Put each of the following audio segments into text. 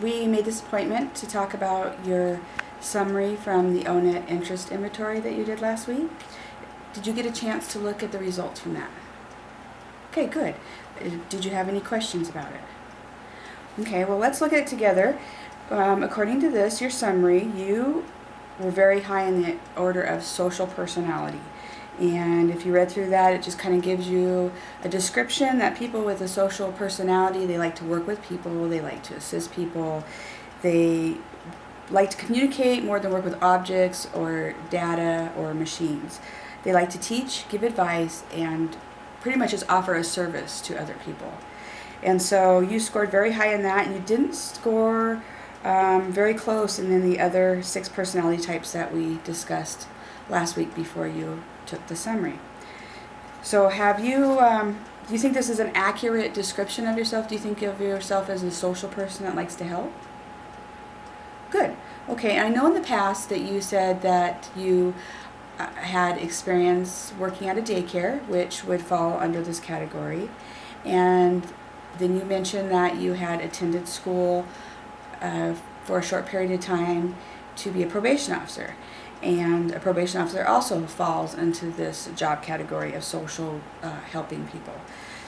We made this appointment to talk about your summary from the O-Net interest inventory that you did last week. Did you get a chance to look at the results from that? Okay, good. Did you have any questions about it? Okay, well, let's look at it together. According to this, your summary, you were very high in the order of social personality. And if you read through that, it just kind of gives you a description that people with a social personality, they like to work with people, they like to assist people, they like to communicate more than work with objects or data or machines. They like to teach, give advice, and pretty much just offer a service to other people. And so you scored very high in that, and you didn't score very close in the other 6 personality types that we discussed last week before you took the summary. So have you, do you think this is an accurate description of yourself? Do you think of yourself as a social person that likes to help? Good. Okay, I know in the past that you said that you had experience working at a daycare, which would fall under this category. And then you mentioned that you had attended school for a short period of time to be a probation officer. And a probation officer also falls into this job category of social helping people.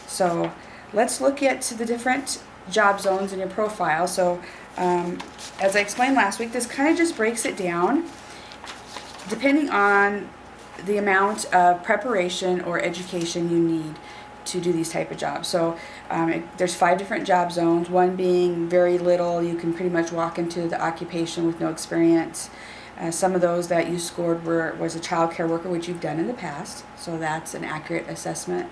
So let's look at the different job zones in your profile. So as I explained last week, this kind of just breaks it down depending on the amount of preparation or education you need to do these type of jobs. So there's 5 different job zones, one being very little, you can pretty much walk into the occupation with no experience. Some of those that you scored was a child care worker, which you've done in the past, so that's an accurate assessment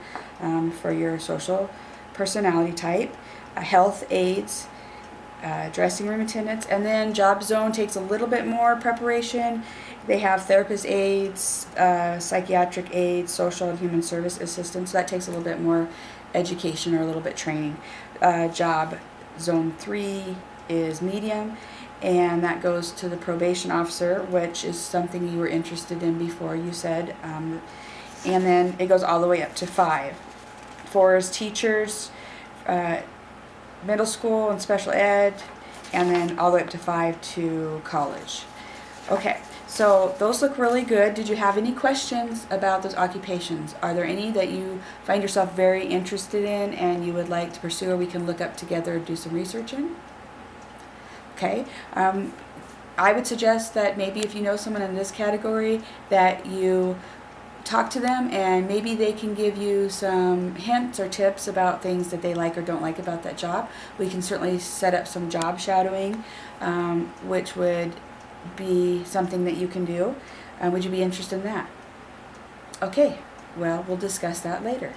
for your social personality type. Health aides, dressing room attendants, and then job zone takes a little bit more preparation. They have therapist aides, psychiatric aides, social and human service assistants. So that takes a little bit more education or a little bit training. Job zone 3 is medium, and that goes to the probation officer, which is something you were interested in before, you said. And then it goes all the way up to 5. 4 is teachers, middle school and special ed, and then all the way up to 5 to college. Okay, so those look really good. Did you have any questions about those occupations? Are there any that you find yourself very interested in and you would like to pursue, or we can look up together and do some research in? Okay, I would suggest that maybe if you know someone in this category, that you talk to them and maybe they can give you some hints or tips about things that they like or don't like about that job. We can certainly set up some job shadowing, which would be something that you can do. Would you be interested in that? Okay, well, we'll discuss that later.